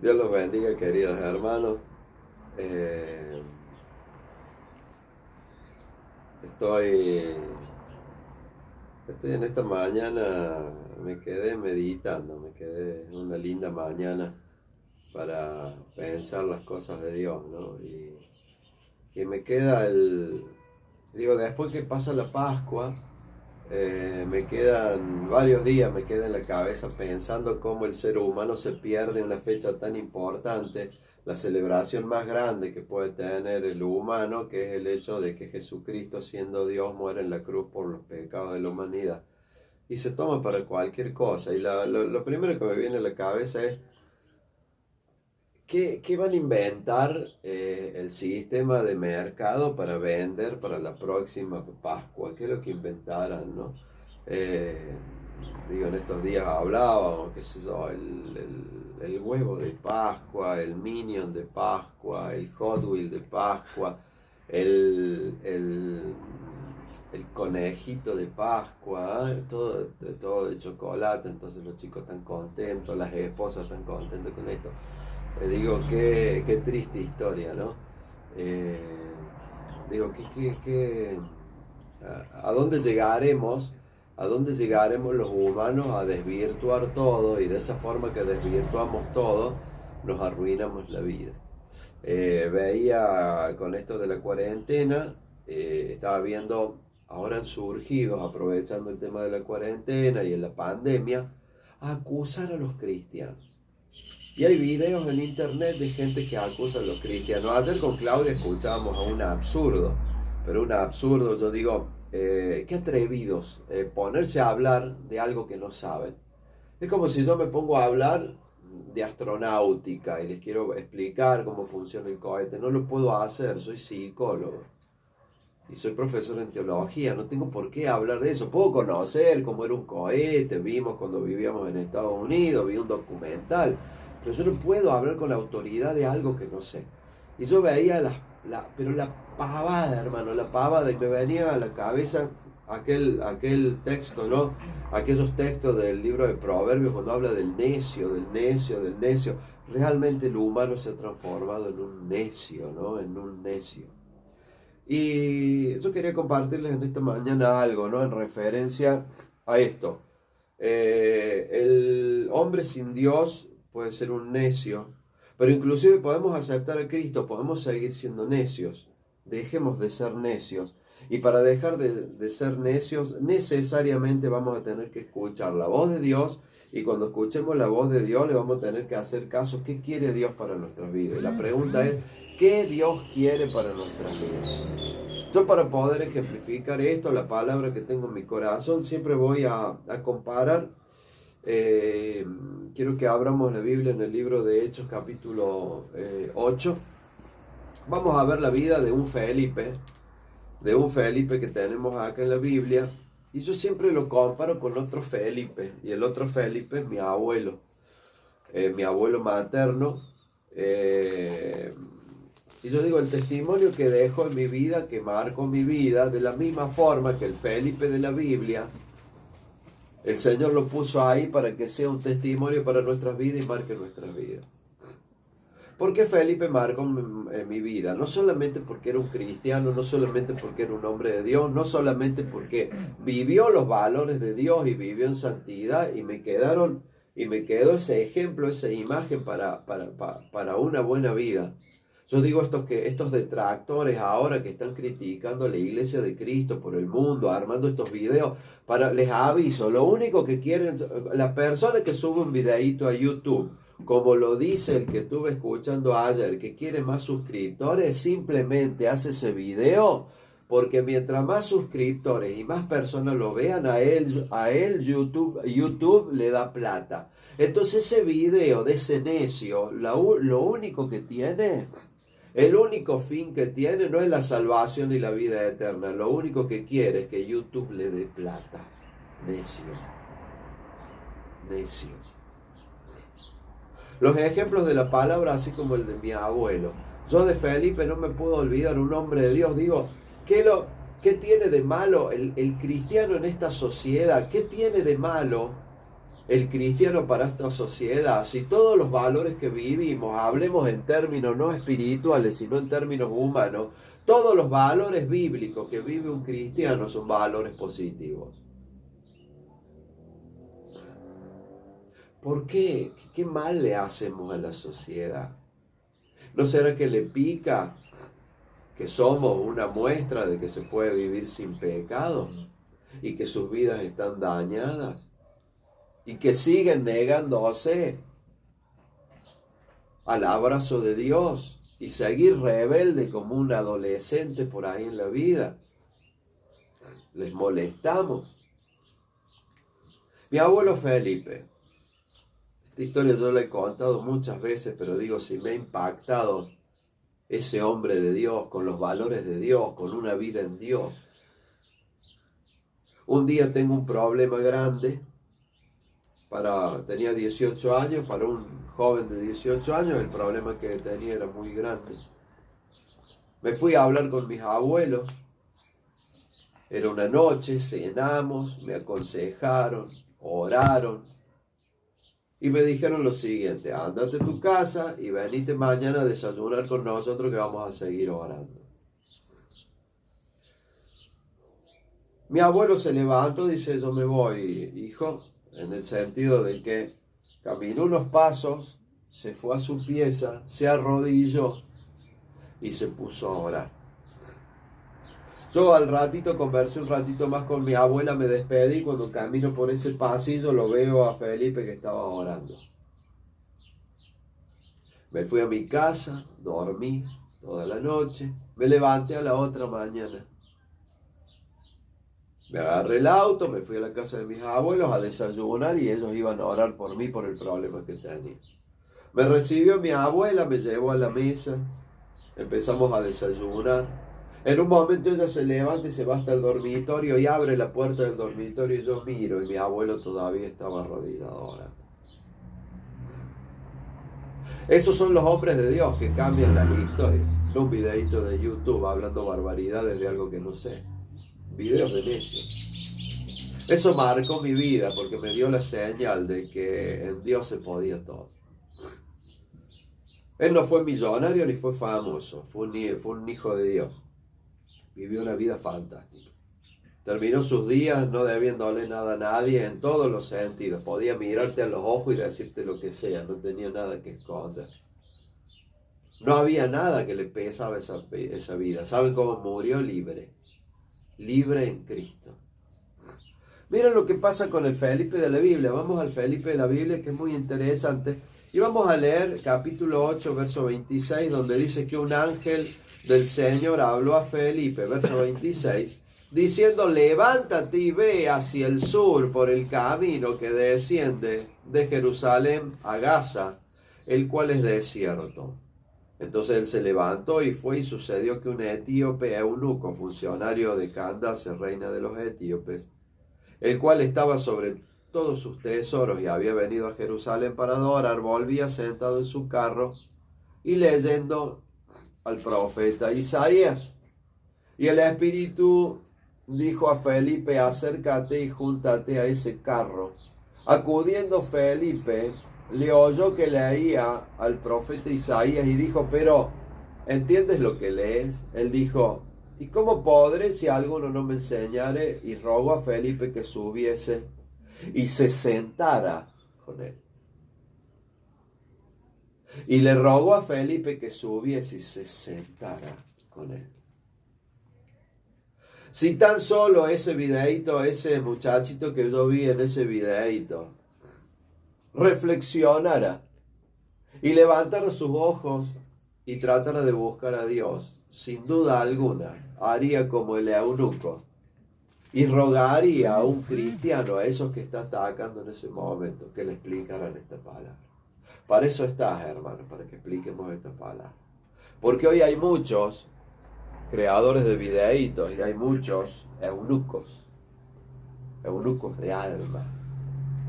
Dios los bendiga, queridos hermanos. Eh, estoy, estoy en esta mañana, me quedé meditando, me quedé en una linda mañana para pensar las cosas de Dios, ¿no? Y me queda después que pasa la Pascua, me quedan varios días, me queda en la cabeza pensando cómo el ser humano se pierde en una fecha tan importante, la celebración más grande que puede tener el humano, que es el hecho de que Jesucristo, siendo Dios, muere en la cruz por los pecados de la humanidad. Y se toma para cualquier cosa. Y lo primero que me viene a la cabeza es, ¿qué van a inventar el sistema de mercado para vender para la próxima Pascua? ¿Qué es lo que inventarán, no? Eh, en estos días hablábamos, qué sé yo, el huevo de Pascua, el Minion de Pascua, el Hot Wheel de Pascua, el, el, el conejito de Pascua, ¿eh? Todo de chocolate, entonces los chicos están contentos, las esposas están contentas con esto. Qué triste historia, ¿no? Eh, ¿A dónde llegaremos? ¿A dónde llegaremos los humanos a desvirtuar todo? Y de esa forma que desvirtuamos todo, nos arruinamos la vida. Veía con esto de la cuarentena, estaba viendo, ahora han surgido, aprovechando el tema de la cuarentena y en la pandemia, a acusar a los cristianos. Y hay videos en internet de gente que acusa a los cristianos. Ayer con Claudia escuchábamos a un absurdo, pero un absurdo, yo digo, qué atrevidos ponerse a hablar de algo que no saben. Es como si yo me pongo a hablar de astronáutica y les quiero explicar cómo funciona el cohete. No lo puedo hacer, soy psicólogo y soy profesor en teología, no tengo por qué hablar de eso. Puedo conocer cómo era un cohete, vimos cuando vivíamos en Estados Unidos, vi un documental, pero yo no puedo hablar con la autoridad de algo que no sé. Y yo veía pero la pavada, hermano, la pavada, y me venía a la cabeza aquel texto, ¿no? Aquellos textos del libro de Proverbios cuando habla del necio, del necio, del necio. Realmente el humano se ha transformado en un necio, ¿no? En un necio. Y yo quería compartirles en esta mañana algo, ¿no? En referencia a esto. El hombre sin Dios puede ser un necio, pero inclusive podemos aceptar a Cristo, podemos seguir siendo necios. Dejemos de ser necios. Y para dejar de ser necios, necesariamente vamos a tener que escuchar la voz de Dios. Y cuando escuchemos la voz de Dios, le vamos a tener que hacer caso. ¿Qué quiere Dios para nuestras vidas? Y la pregunta es, ¿qué Dios quiere para nuestras vidas? Yo, para poder ejemplificar esto, la palabra que tengo en mi corazón, siempre voy a comparar. Quiero que abramos la Biblia en el libro de Hechos capítulo 8. Vamos a ver la vida de un Felipe que tenemos acá en la Biblia. Y yo siempre lo comparo con otro Felipe. Y el otro Felipe es mi abuelo materno. Y yo digo, el testimonio que dejo en mi vida, que marcó mi vida, de la misma forma que el Felipe de la Biblia, el Señor lo puso ahí para que sea un testimonio para nuestras vidas y marque nuestras vidas. ¿Por qué Felipe marcó mi vida? No solamente porque era un cristiano, no solamente porque era un hombre de Dios, no solamente porque vivió los valores de Dios y vivió en santidad y me quedó ese ejemplo, esa imagen para una buena vida. Yo digo estos detractores ahora que están criticando a la iglesia de Cristo por el mundo, armando estos videos, les aviso, lo único que quieren, la persona que sube un videíto a YouTube, como lo dice el que estuve escuchando ayer, que quiere más suscriptores, simplemente hace ese video porque mientras más suscriptores y más personas lo vean, a él YouTube le da plata. Entonces ese video de ese necio, lo único que tiene, el único fin que tiene no es la salvación y la vida eterna. Lo único que quiere es que YouTube le dé plata. Necio. Necio. Los ejemplos de la palabra, así como el de mi abuelo. Yo de Felipe no me puedo olvidar, un hombre de Dios. Digo, ¿qué tiene de malo el cristiano en esta sociedad? ¿Qué tiene de malo el cristiano para esta sociedad, si todos los valores que vivimos, hablemos en términos no espirituales, sino en términos humanos, todos los valores bíblicos que vive un cristiano son valores positivos. ¿Por qué? ¿Qué mal le hacemos a la sociedad? ¿No será que le pica que somos una muestra de que se puede vivir sin pecado y que sus vidas están dañadas y que siguen negándose al abrazo de Dios y seguir rebelde como un adolescente por ahí en la vida? Les molestamos. Mi abuelo Felipe, esta historia yo la he contado muchas veces, pero digo, si me ha impactado ese hombre de Dios, con los valores de Dios, con una vida en Dios. Un día tengo un problema grande, tenía 18 años, para un joven de 18 años el problema que tenía era muy grande. Me fui a hablar con mis abuelos, era una noche, cenamos, me aconsejaron, oraron, y me dijeron lo siguiente: ándate a tu casa y venite mañana a desayunar con nosotros que vamos a seguir orando. Mi abuelo se levantó y dice: yo me voy, hijo, en el sentido de que caminó unos pasos, se fue a su pieza, se arrodilló y se puso a orar. Yo al ratito conversé un ratito más con mi abuela, me despedí y cuando camino por ese pasillo lo veo a Felipe que estaba orando. Me fui a mi casa, dormí toda la noche, me levanté a la otra mañana. Me agarré el auto, me fui a la casa de mis abuelos a desayunar y ellos iban a orar por mí por el problema que tenía. Me recibió mi abuela, me llevó a la mesa, empezamos a desayunar. En un momento ella se levanta y se va hasta el dormitorio y abre la puerta del dormitorio y yo miro y mi abuelo todavía estaba arrodillado orando. Esos son los hombres de Dios que cambian las historias. No un videito de YouTube hablando barbaridades de algo que no sé. Videos de necios. Eso marcó mi vida porque me dio la señal de que en Dios se podía todo. Él no fue millonario ni fue famoso, fue un hijo de Dios. Vivió una vida fantástica. Terminó sus días no debiéndole nada a nadie en todos los sentidos. Podía mirarte a los ojos y decirte lo que sea, no tenía nada que esconder. No había nada que le pesaba esa vida. ¿Saben cómo murió? Libre. Libre en Cristo. Miren lo que pasa con el Felipe de la Biblia. Vamos al Felipe de la Biblia, que es muy interesante. Y vamos a leer capítulo 8, verso 26, donde dice que un ángel del Señor habló a Felipe, verso 26, diciendo: levántate y ve hacia el sur por el camino que desciende de Jerusalén a Gaza, el cual es desierto. Entonces él se levantó y fue, y sucedió que un etíope eunuco, funcionario de Candace, reina de los etíopes, el cual estaba sobre todos sus tesoros y había venido a Jerusalén para adorar, volvía sentado en su carro y leyendo al profeta Isaías. Y el Espíritu dijo a Felipe: acércate y júntate a ese carro. Acudiendo Felipe, le oyó que leía al profeta Isaías y dijo: pero, ¿entiendes lo que lees? Él dijo: ¿y cómo podré si alguno no me enseñare? Y rogó a Felipe que subiese y se sentara con él. Y le rogó a Felipe que subiese y se sentara con él. Si tan solo ese videíto, ese muchachito que yo vi en ese videíto, reflexionara y levantara sus ojos y tratara de buscar a Dios, sin duda alguna haría como el eunuco y rogaría a un cristiano, a esos que está atacando en ese momento, que le explicaran esta palabra. Para eso estás, hermano, para que expliquemos esta palabra. Porque hoy hay muchos creadores de videitos y hay muchos eunucos de alma,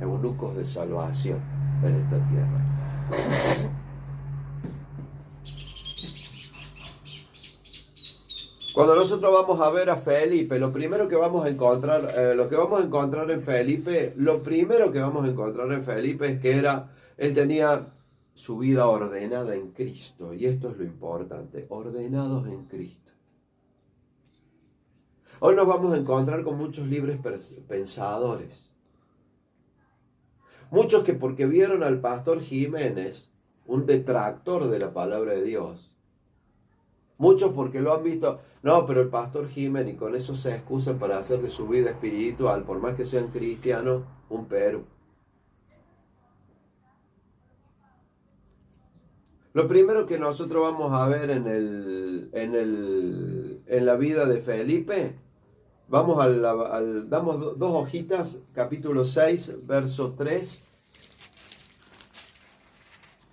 eunucos de salvación en esta tierra. Cuando nosotros vamos a ver a Felipe, lo primero que vamos a encontrar, lo que vamos a encontrar en Felipe, lo primero que vamos a encontrar en Felipe es que él tenía su vida ordenada en Cristo. Y esto es lo importante, ordenados en Cristo. Hoy nos vamos a encontrar con muchos libres pensadores. Muchos que porque vieron al pastor Jiménez, un detractor de la palabra de Dios. Muchos porque lo han visto, no, pero el pastor Jiménez, y con eso se excusan para hacer de su vida espiritual, por más que sean cristianos, un Perú. Lo primero que nosotros vamos a ver en la vida de Felipe, vamos damos dos hojitas, capítulo 6, verso 3.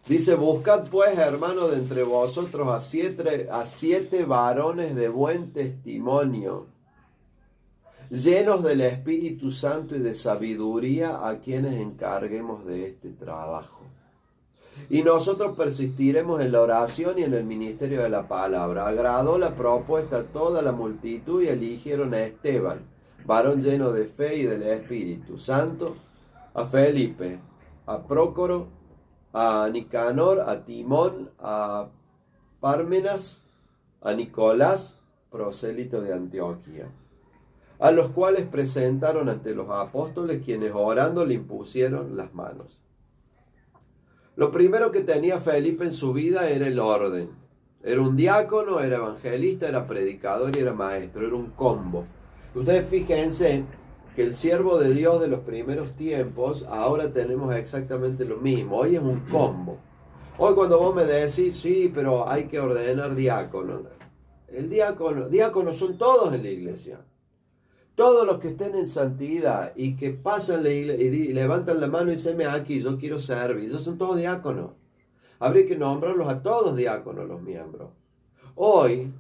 Dice, buscad pues, hermanos, de entre vosotros a siete varones de buen testimonio, llenos del Espíritu Santo y de sabiduría, a quienes encarguemos de este trabajo. Y nosotros persistiremos en la oración y en el ministerio de la palabra. Agradó la propuesta a toda la multitud y eligieron a Esteban, varón lleno de fe y del Espíritu Santo, a Felipe, a Prócoro, a Nicanor, a Timón, a Pármenas, a Nicolás, prosélito de Antioquía, a los cuales presentaron ante los apóstoles, quienes orando le impusieron las manos. Lo primero que tenía Felipe en su vida era el orden. Era un diácono, era evangelista, era predicador y era maestro, era un combo. Ustedes fíjense que el siervo de Dios de los primeros tiempos, ahora tenemos exactamente lo mismo. Hoy es un combo. Hoy cuando vos me decís, sí, pero hay que ordenar diácono. Diáconos son todos en la iglesia. Todos los que estén en santidad y que pasan la iglesia y levantan la mano y dicen, aquí, yo quiero servir. Esos son todos diáconos. Habría que nombrarlos a todos diáconos, los miembros. Hoy,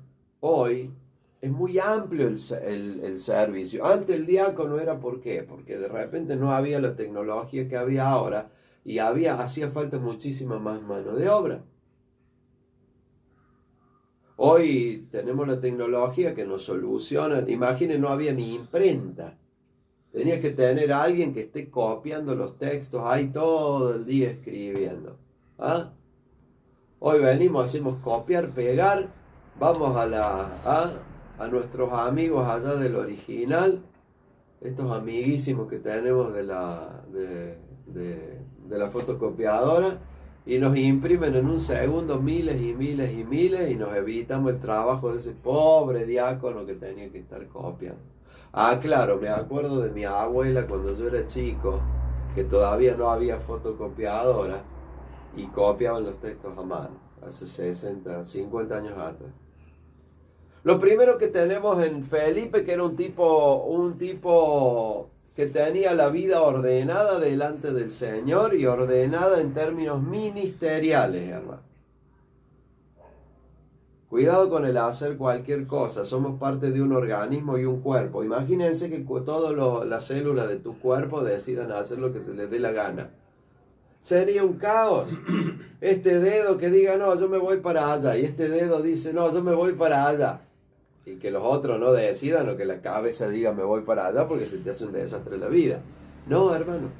es muy amplio el servicio. Antes el diácono era, ¿por qué? Porque de repente no había la tecnología que había ahora y hacía falta muchísima más mano de obra. Hoy tenemos la tecnología que nos soluciona. Imaginen, no había ni imprenta. Tenías que tener a alguien que esté copiando los textos ahí todo el día escribiendo. ¿Ah? Hoy venimos, hacemos copiar, pegar. Vamos a nuestros amigos allá del original. Estos amiguísimos que tenemos de la fotocopiadora. Y nos imprimen en un segundo miles y miles y miles y nos evitamos el trabajo de ese pobre diácono que tenía que estar copiando. Claro, me acuerdo de mi abuela cuando yo era chico, que todavía no había fotocopiadora y copiaban los textos a mano, hace 60, 50 años atrás. Lo primero que tenemos en Felipe, que era un tipo que tenía la vida ordenada delante del Señor y ordenada en términos ministeriales, hermano. Cuidado con el hacer cualquier cosa. Somos parte de un organismo y un cuerpo. Imagínense que todas las células de tu cuerpo decidan hacer lo que se les dé la gana. Sería un caos. Este dedo que diga, no, yo me voy para allá. Y este dedo dice, no, yo me voy para allá. Y que los otros no decidan o que la cabeza diga me voy para allá porque se te hace un desastre la vida. No, hermano.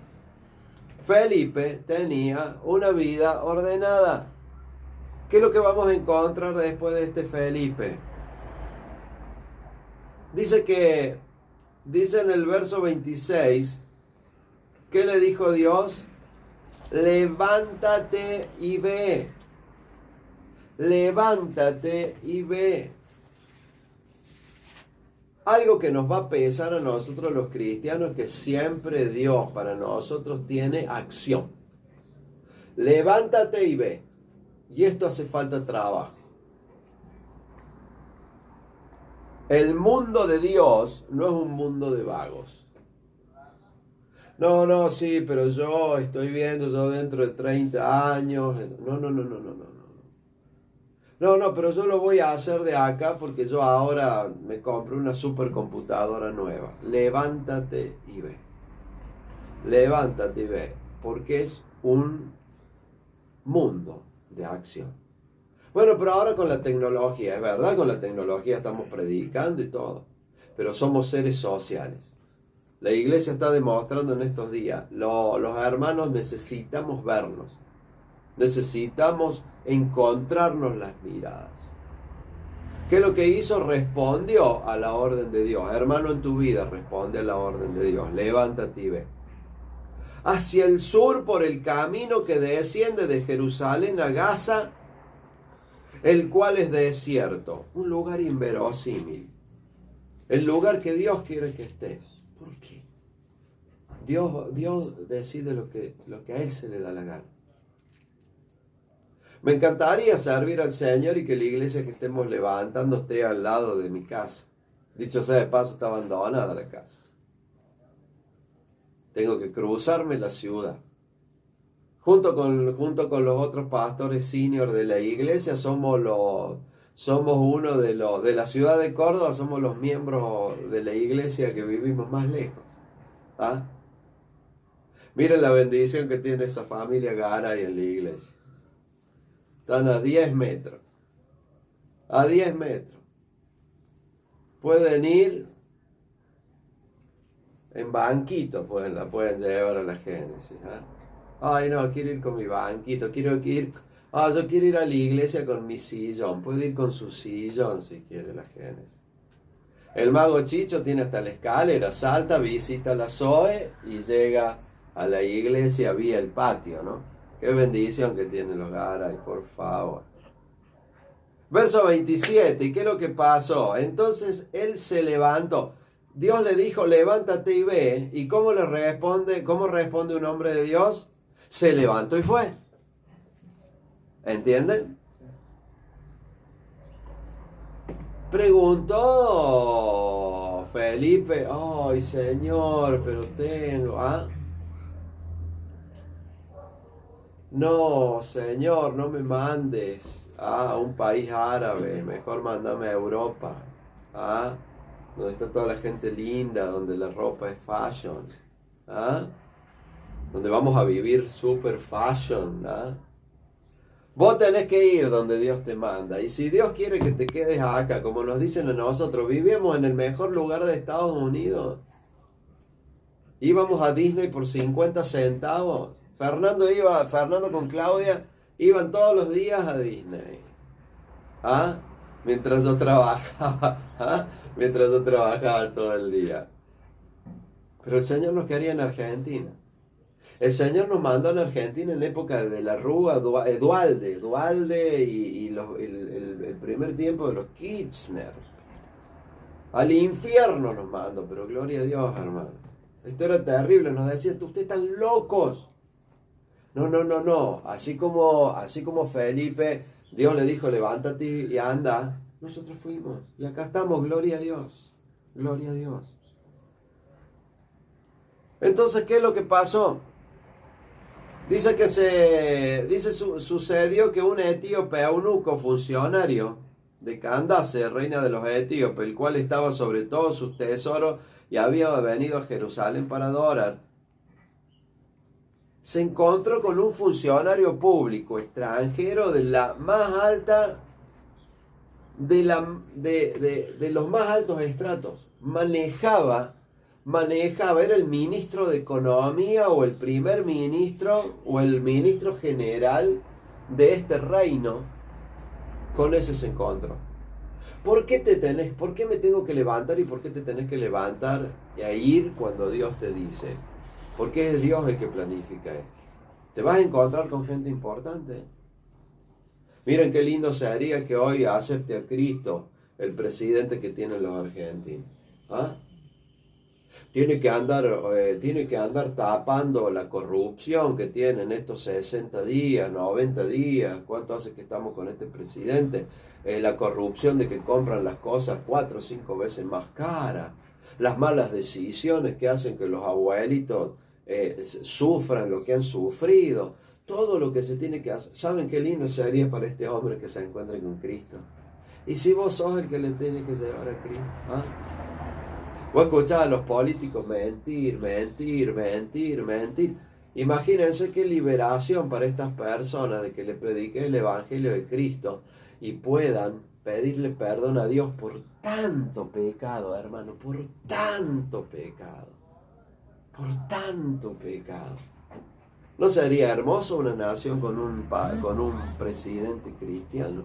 Felipe tenía una vida ordenada. ¿Qué es lo que vamos a encontrar después de este Felipe? Dice en el verso 26, ¿qué le dijo Dios? Levántate y ve. Levántate y ve. Algo que nos va a pesar a nosotros los cristianos es que siempre Dios para nosotros tiene acción. Levántate y ve. Y esto hace falta trabajo. El mundo de Dios no es un mundo de vagos. No, sí, pero yo estoy viendo, yo dentro de 30 años. No, pero yo lo voy a hacer de acá porque yo ahora me compré una supercomputadora nueva. Levántate y ve. Levántate y ve. Porque es un mundo de acción. Bueno, pero ahora con la tecnología, es verdad, con la tecnología estamos predicando y todo, pero somos seres sociales. La iglesia está demostrando en estos días, los hermanos necesitamos vernos, necesitamos encontrarnos las miradas. ¿Qué es lo que hizo? Respondió a la orden de Dios. Hermano, en tu vida responde a la orden de Dios. Levántate y ve. Hacia el sur por el camino que desciende de Jerusalén a Gaza, el cual es desierto, un lugar inverosímil, el lugar que Dios quiere que estés. ¿Por qué? Dios decide lo que a Él se le da la gana. Me encantaría servir al Señor y que la iglesia que estemos levantando esté al lado de mi casa. Dicho sea de paso, está abandonada la casa. Tengo que cruzarme la ciudad. Junto con los otros pastores senior de la iglesia, somos uno de la ciudad de Córdoba, somos los miembros de la iglesia que vivimos más lejos. ¿Ah? Miren la bendición que tiene esta familia Garay en la iglesia. Están a 10 metros. A 10 metros. Pueden ir en banquito, la pueden llevar a la Génesis. ¿Ah? Ay, no, quiero ir con mi banquito, yo quiero ir a la iglesia con mi sillón. Puede ir con su sillón si quiere la Génesis. El mago Chicho tiene hasta la escalera, salta, visita la Zoe y llega a la iglesia vía el patio, ¿no? Qué bendición que tienen los Garay, por favor. Verso 27, ¿y qué es lo que pasó? Entonces él se levantó. Dios le dijo, levántate y ve. ¿Y cómo le responde? ¿Cómo responde un hombre de Dios? Se levantó y fue. ¿Entienden? Preguntó Felipe, ay Señor, pero tengo, ¿ah? No, Señor, no me mandes a un país árabe, mejor mándame a Europa, ¿ah? Donde está toda la gente linda, donde la ropa es fashion, ¿ah? Donde vamos a vivir super fashion, ¿ah? Vos tenés que ir donde Dios te manda. Y si Dios quiere que te quedes acá, como nos dicen a nosotros, vivimos en el mejor lugar de Estados Unidos. Íbamos a Disney por 50 centavos. Fernando con Claudia iban todos los días a Disney. ¿Ah? Mientras yo trabajaba. ¿Ah? Mientras yo trabajaba todo el día. Pero el Señor nos quería en Argentina. El Señor nos mandó en Argentina en la época de la Rúa, Dualde y el primer tiempo de los Kirchner. Al infierno nos mandó, pero gloria a Dios, hermano. Esto era terrible, nos decían, ustedes están locos. No. Así como Felipe, Dios le dijo, levántate y anda. Nosotros fuimos y acá estamos, gloria a Dios. Gloria a Dios. Entonces, ¿qué es lo que pasó? Sucedió que un etíope eunuco funcionario de Candace, reina de los etíopes, el cual estaba sobre todos sus tesoros y había venido a Jerusalén para adorar, se encontró con un funcionario público extranjero de la más alta, de los más altos estratos. Manejaba, era el ministro de Economía o el primer ministro o el ministro general de este reino. Con ese se encontró. ¿Por qué me tengo que levantar y por qué te tenés que levantar e ir cuando Dios te dice? Porque es Dios el que planifica esto. Te vas a encontrar con gente importante. Miren qué lindo sería que hoy acepte a Cristo el presidente que tienen los argentinos. ¿Ah? Tiene que andar tapando la corrupción que tienen estos 60 días, 90 días. ¿Cuánto hace que estamos con este presidente? La corrupción de que compran las cosas 4 o 5 veces más caras. Las malas decisiones que hacen que los abuelitos sufran lo que han sufrido. Todo lo que se tiene que hacer. ¿Saben qué lindo sería para este hombre que se encuentre con Cristo? Y si vos sos el que le tiene que llevar a Cristo, ¿ah? Vos escuchás a los políticos mentir. Imagínense qué liberación para estas personas de que le predique el Evangelio de Cristo y puedan pedirle perdón a Dios por tanto pecado, hermano, por tanto pecado, por tanto pecado. ¿No sería hermoso una nación con un presidente cristiano?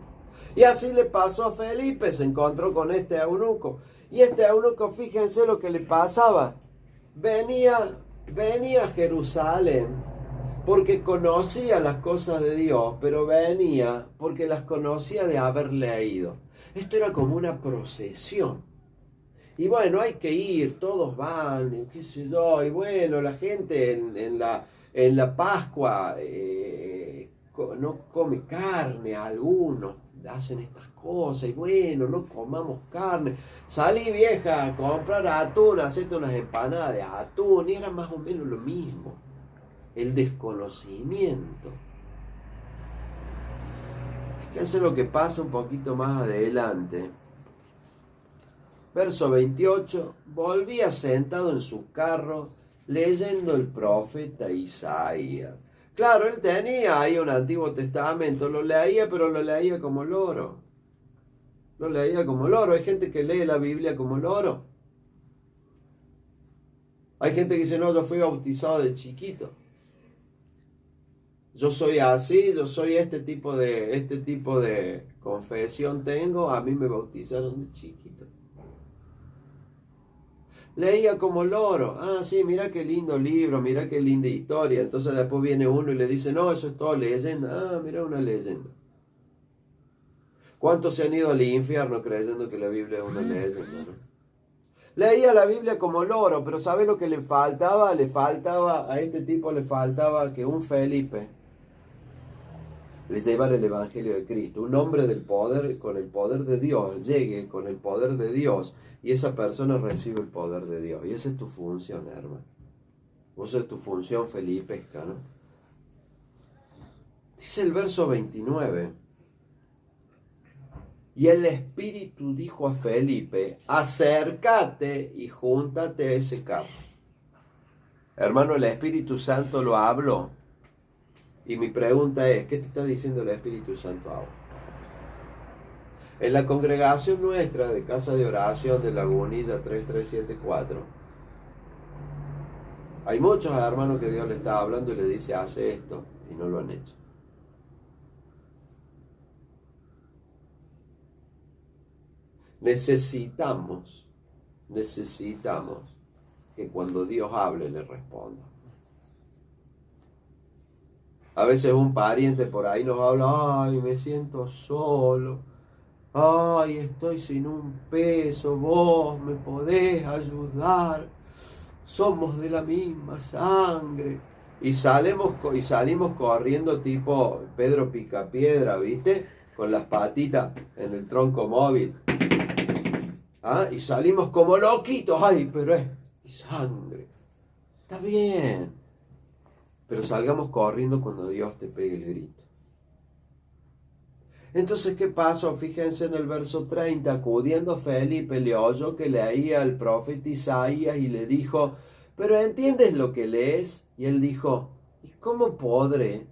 Y así le pasó a Felipe, se encontró con este eunuco. Y este eunuco, fíjense lo que le pasaba. Venía a Jerusalén porque conocía las cosas de Dios, pero venía porque las conocía de haber leído. Esto era como una procesión. Y bueno, hay que ir, todos van, qué sé yo, y bueno, la gente en la Pascua no come carne, algunos hacen estas cosas, y bueno, no comamos carne. Salí, vieja, a comprar atún, hacerte unas empanadas de atún, y era más o menos lo mismo, el desconocimiento. Fíjense lo que pasa un poquito más adelante. Verso 28, volvía sentado en su carro leyendo el profeta Isaías. Claro, él tenía ahí un Antiguo Testamento, lo leía, pero lo leía como loro. Lo leía como loro. Hay gente que lee la Biblia como loro. Hay gente que dice, no, yo fui bautizado de chiquito. Yo soy así, yo soy este tipo de confesión tengo, a mí me bautizaron de chiquito. Leía como loro. Ah, sí, mira qué lindo libro, mira qué linda historia. Entonces después viene uno y le dice, no, eso es todo leyenda. Ah, mira una leyenda. ¿Cuántos se han ido al infierno creyendo que la Biblia es una leyenda, no? Leía la Biblia como loro, pero ¿sabe lo que le faltaba? A este tipo le faltaba que un Felipe le llevara el Evangelio de Cristo. Un hombre del poder, con el poder de Dios, llegue con el poder de Dios y esa persona recibe el poder de Dios. Y esa es tu función, hermano. Esa es tu función felipesca, ¿no? Dice el verso 29. Y el Espíritu dijo a Felipe, acércate y júntate a ese carro. Hermano, el Espíritu Santo lo habló. Y mi pregunta es, ¿qué te está diciendo el Espíritu Santo ahora? En la congregación nuestra de Casa de Oración de Lagunilla 3374, hay muchos hermanos que Dios le está hablando y le dice, hace esto, y no lo han hecho. Necesitamos que cuando Dios hable le responda. A veces un pariente por ahí nos habla, ay, me siento solo, ay, estoy sin un peso, vos me podés ayudar, somos de la misma sangre. Y salimos corriendo tipo Pedro Picapiedra, ¿viste? Con las patitas en el tronco móvil. ¿Ah? Y salimos como loquitos, ay, pero es mi sangre. Está bien. Pero salgamos corriendo cuando Dios te pegue el grito. Entonces, ¿qué pasó? Fíjense en el verso 30. Acudiendo Felipe, le oyó que leía el profeta Isaías y le dijo, ¿pero entiendes lo que lees? Y él dijo, ¿y cómo podré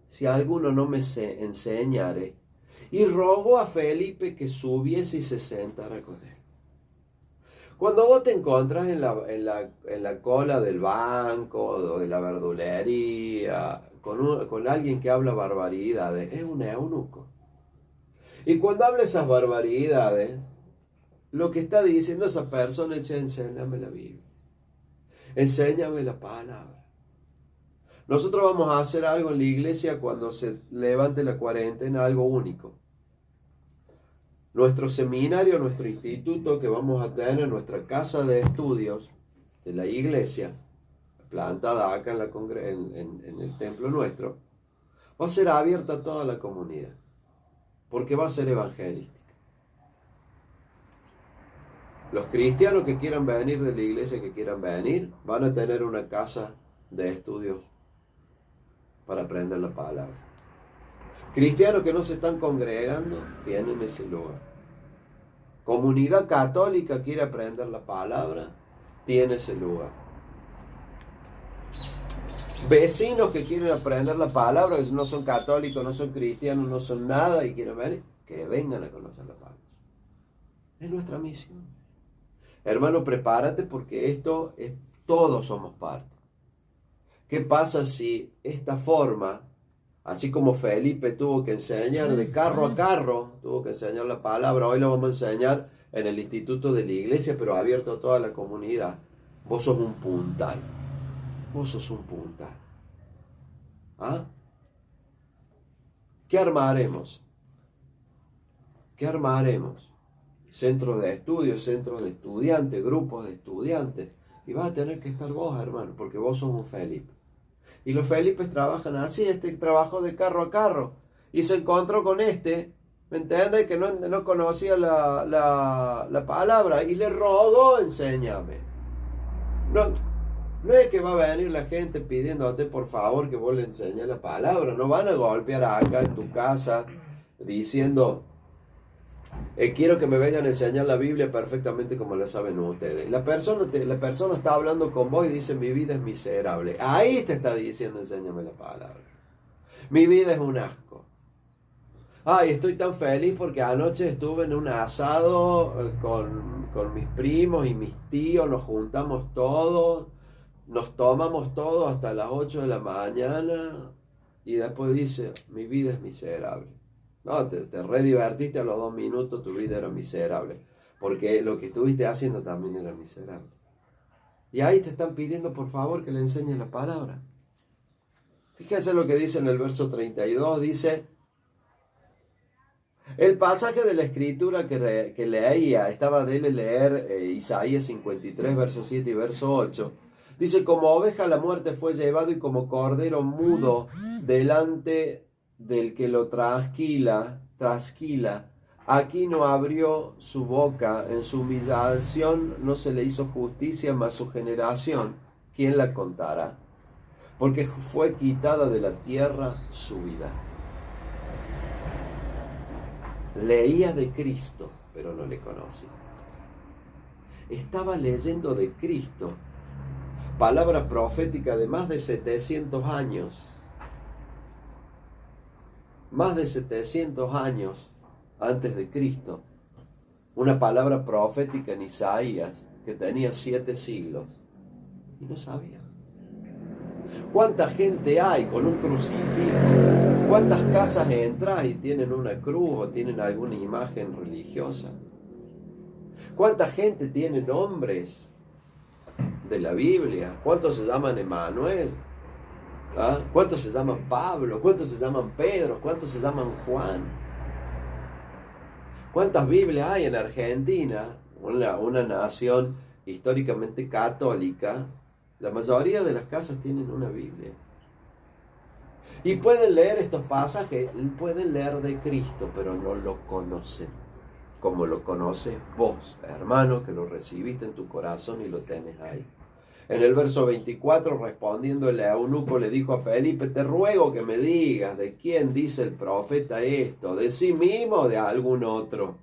si alguno no me enseñare? Y rogó a Felipe que subiese y se sentara con él. Cuando vos te encontrás en la cola del banco o de la verdulería con alguien que habla barbaridades, es un eunuco. Y cuando habla esas barbaridades, lo que está diciendo esa persona es, enséñame la Biblia, enséñame la palabra. Nosotros vamos a hacer algo en la iglesia cuando se levante la cuarentena, algo único. Nuestro seminario, nuestro instituto que vamos a tener en nuestra casa de estudios de la iglesia, plantada acá en el templo nuestro, va a ser abierta a toda la comunidad, porque va a ser evangelística. Los cristianos que quieran venir de la iglesia, que quieran venir, van a tener una casa de estudios para aprender la palabra. Cristianos que no se están congregando tienen ese lugar. Comunidad católica quiere aprender la palabra, tiene ese lugar. Vecinos que quieren aprender la palabra, que no son católicos, no son cristianos, no son nada y quieren venir, que vengan a conocer la palabra. Es nuestra misión. Hermano, prepárate porque esto es, todos somos parte. ¿Qué pasa si esta forma, así como Felipe tuvo que enseñar de carro a carro, tuvo que enseñar la palabra, hoy lo vamos a enseñar en el instituto de la iglesia, pero abierto a toda la comunidad? Vos sos un puntal. Vos sos un puntal. ¿Ah? ¿Qué armaremos? ¿Qué armaremos? Centros de estudio, centros de estudiantes, grupos de estudiantes. Y vas a tener que estar vos, hermano, porque vos sos un Felipe. Y los Felipes trabajan así, trabajo de carro a carro. Y se encontró con ¿me entiendes? Que no conocía la palabra. Y le rogó, enséñame. No es que va a venir la gente pidiéndote por favor que vos le enseñes la palabra. No van a golpear acá en tu casa diciendo, quiero que me vengan a enseñar la Biblia perfectamente como la saben ustedes. La persona está hablando con vos y dice, mi vida es miserable. Ahí te está diciendo, enséñame la palabra. Mi vida es un asco. Ay, estoy tan feliz porque anoche estuve en un asado con mis primos y mis tíos, nos juntamos todos, nos tomamos todos hasta las 8 de la mañana y después dice, mi vida es miserable. No, te re divertiste a los 2 minutos, tu vida era miserable, porque lo que estuviste haciendo también era miserable. Y ahí te están pidiendo por favor que le enseñes la palabra. Fíjense lo que dice en el verso 32, dice, el pasaje de la escritura que leía, estaba de leer Isaías 53, verso 7 y verso 8. Dice, como oveja a la muerte fue llevado y como cordero mudo delante del que lo trasquila, aquí no abrió su boca, en su humillación no se le hizo justicia, mas su generación, ¿quién la contará? Porque fue quitada de la tierra su vida. Leía de Cristo, pero no le conocía. Estaba leyendo de Cristo, palabra profética de más de 700 años. Más de 700 años antes de Cristo. Una palabra profética en Isaías que tenía 7 siglos. Y no sabía. ¿Cuánta gente hay con un crucifijo? ¿Cuántas casas entras y tienen una cruz o tienen alguna imagen religiosa? ¿Cuánta gente tiene nombres de la Biblia? ¿Cuántos se llaman Emanuel? ¿Ah? ¿Cuántos se llaman Pablo? ¿Cuántos se llaman Pedro? ¿Cuántos se llaman Juan? ¿Cuántas Biblias hay en Argentina? Una nación históricamente católica. La mayoría de las casas tienen una Biblia. Y pueden leer estos pasajes, pueden leer de Cristo, pero no lo conocen. Como lo conoces vos, hermano, que lo recibiste en tu corazón y lo tenés ahí. En el verso 24, respondiendo el eunuco, le dijo a Felipe, te ruego que me digas de quién dice el profeta esto, de sí mismo o de algún otro.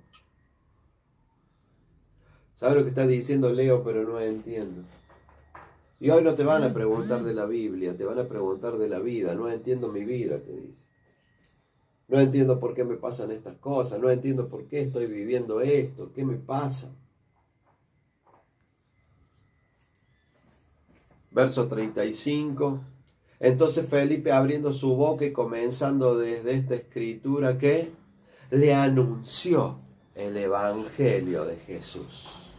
¿Sabes lo que está diciendo Leo? Pero no entiendo. Y hoy no te van a preguntar de la Biblia, te van a preguntar de la vida. No entiendo mi vida, te dice. No entiendo por qué me pasan estas cosas, no entiendo por qué estoy viviendo esto, qué me pasa. Verso 35. Entonces Felipe, abriendo su boca y comenzando desde esta escritura, ¿qué? Le anunció el evangelio de Jesús.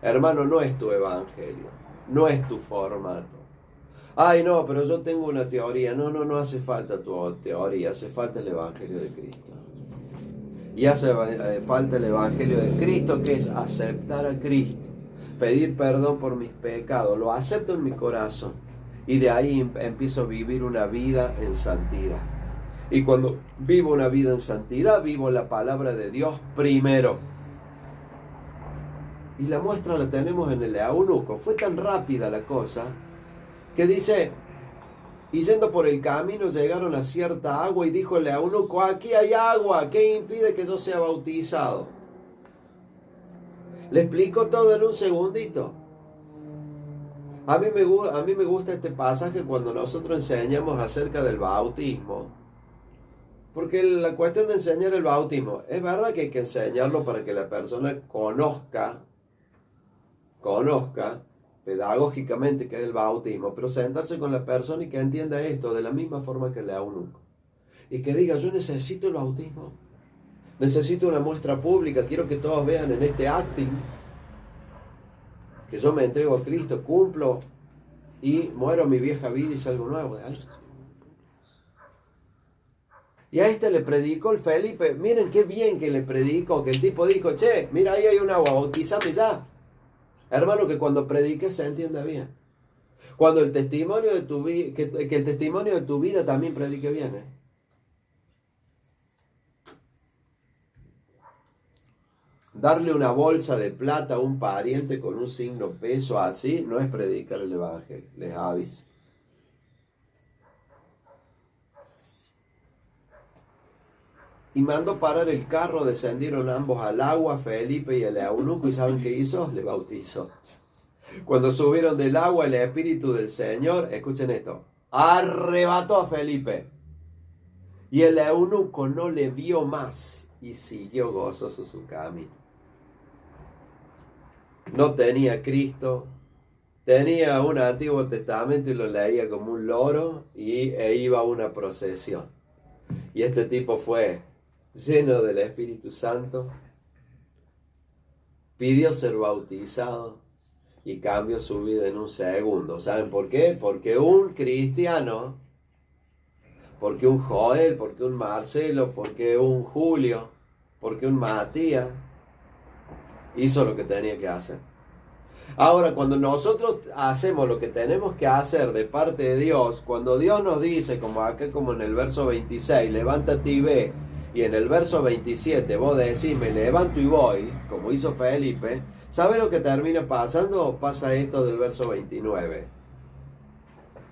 Hermano, no es tu evangelio, no es tu formato. Ay, no, pero yo tengo una teoría. No hace falta tu teoría, hace falta el evangelio de Cristo. Y hace falta el evangelio de Cristo, que es aceptar a Cristo. Pedir perdón por mis pecados, lo acepto en mi corazón y de ahí empiezo a vivir una vida en santidad. Y cuando vivo una vida en santidad, vivo la palabra de Dios primero. Y la muestra la tenemos en el eunuco. Fue tan rápida la cosa que dice, y yendo por el camino llegaron a cierta agua y dijo el eunuco, aquí hay agua, ¿qué impide que yo sea bautizado? Le explico todo en un segundito. A mí me gusta este pasaje cuando nosotros enseñamos acerca del bautismo. Porque la cuestión de enseñar el bautismo, es verdad que hay que enseñarlo para que la persona conozca pedagógicamente qué es el bautismo, pero sentarse con la persona y que entienda esto de la misma forma que el eunuco. Y que diga, yo necesito el bautismo, necesito una muestra pública, quiero que todos vean en este acting que yo me entrego a Cristo, cumplo y muero mi vieja vida y salgo nuevo. Y a este le predicó el Felipe, miren qué bien que le predicó, que el tipo dijo, che, mira ahí hay un agua, bautizame ya. Hermano, que cuando prediques se entienda bien. Cuando el testimonio de tu vida, que el testimonio de tu vida también predique bien. Darle una bolsa de plata a un pariente con un signo peso así, no es predicar el evangelio, les aviso. Y mandó parar el carro, descendieron ambos al agua, Felipe y el eunuco, y ¿saben qué hizo? Le bautizó. Cuando subieron del agua, el Espíritu del Señor, escuchen esto, arrebató a Felipe. Y el eunuco no le vio más y siguió gozoso su camino. No tenía Cristo, tenía un Antiguo Testamento y lo leía como un loro e iba a una procesión. Y este tipo fue lleno del Espíritu Santo, pidió ser bautizado y cambió su vida en un segundo. ¿Saben por qué? Porque un cristiano, porque un Joel, porque un Marcelo, porque un Julio, porque un Matías hizo lo que tenía que hacer. Ahora, cuando nosotros hacemos lo que tenemos que hacer de parte de Dios, cuando Dios nos dice, como acá como en el verso 26, levántate y ve, y en el verso 27 vos decís, me levanto y voy, como hizo Felipe, ¿sabe lo que termina pasando? Pasa esto del verso 29.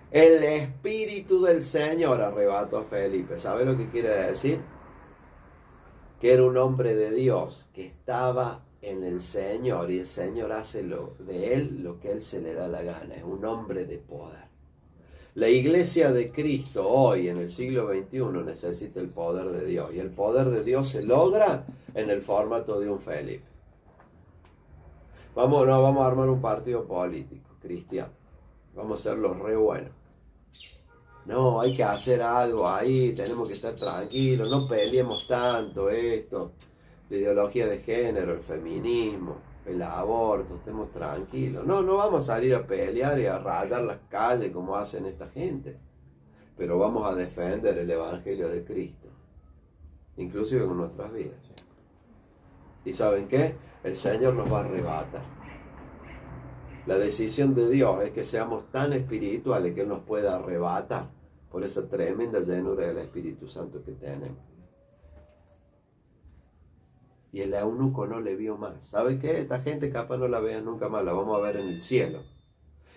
El Espíritu del Señor arrebató a Felipe. ¿Sabe lo que quiere decir? Que era un hombre de Dios, que estaba en el Señor, y el Señor hace de él lo que él se le da la gana. Es un hombre de poder. La iglesia de Cristo hoy, en el siglo XXI, necesita el poder de Dios. Y el poder de Dios se logra en el formato de un Felipe. Vamos a armar un partido político cristiano. Vamos a ser los re buenos. No, hay que hacer algo ahí, tenemos que estar tranquilos, no peleemos tanto esto, la ideología de género, el feminismo, el aborto, estemos tranquilos. No vamos a salir a pelear y a rayar las calles como hacen esta gente, pero vamos a defender el Evangelio de Cristo, inclusive con nuestras vidas. ¿Y saben qué? El Señor nos va a arrebatar. La decisión de Dios es que seamos tan espirituales que Él nos pueda arrebatar por esa tremenda llenura del Espíritu Santo que tenemos. Y el eunuco no le vio más. ¿Sabe qué? Esta gente capaz no la vea nunca más, la vamos a ver en el cielo.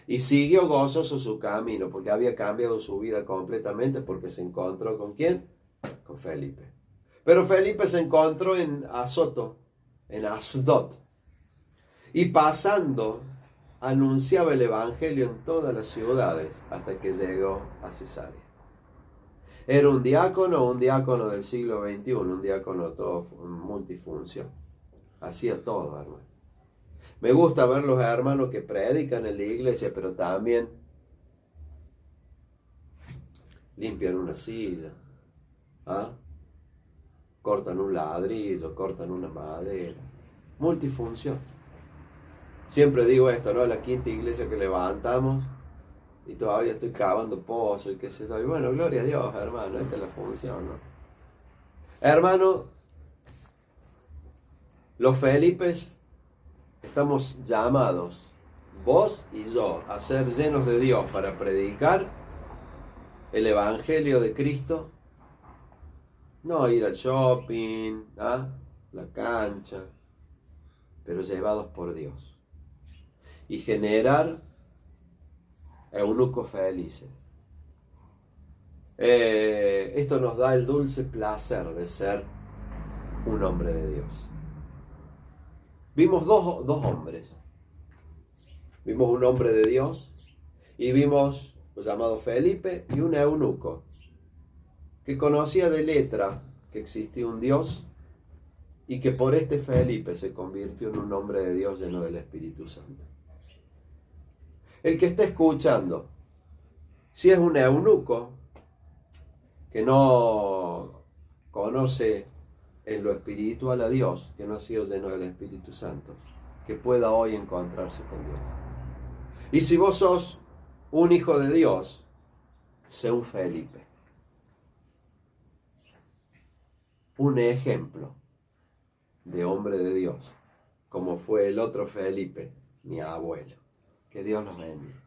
Y siguió gozoso su camino, porque había cambiado su vida completamente, porque se encontró ¿con quién? Con Felipe. Pero Felipe se encontró en Azoto, en Asdod. Y pasando, anunciaba el Evangelio en todas las ciudades hasta que llegó a Cesarea. Era un diácono del siglo XXI, un diácono todo multifunción. Hacía todo, hermano. Me gusta ver los hermanos que predican en la iglesia, pero también limpian una silla, cortan un ladrillo, cortan una madera. Multifunción. Siempre digo esto, ¿no? La quinta iglesia que levantamos y todavía estoy cavando pozos y qué sé yo. Y bueno, gloria a Dios, hermano, esta es la función, ¿no? Hermano, los Felipes estamos llamados, vos y yo, a ser llenos de Dios para predicar el Evangelio de Cristo. No ir al shopping, la cancha, pero llevados por Dios. Y generar eunucos felices. Esto nos da el dulce placer de ser un hombre de Dios. Vimos dos hombres. Vimos un hombre de Dios y vimos un llamado Felipe y un eunuco que conocía de letra que existía un Dios y que por este Felipe se convirtió en un hombre de Dios lleno del Espíritu Santo. El que está escuchando, si es un eunuco que no conoce en lo espiritual a Dios, que no ha sido lleno del Espíritu Santo, que pueda hoy encontrarse con Dios. Y si vos sos un hijo de Dios, sé un Felipe, un ejemplo de hombre de Dios, como fue el otro Felipe, mi abuelo. Que Dios los bendiga.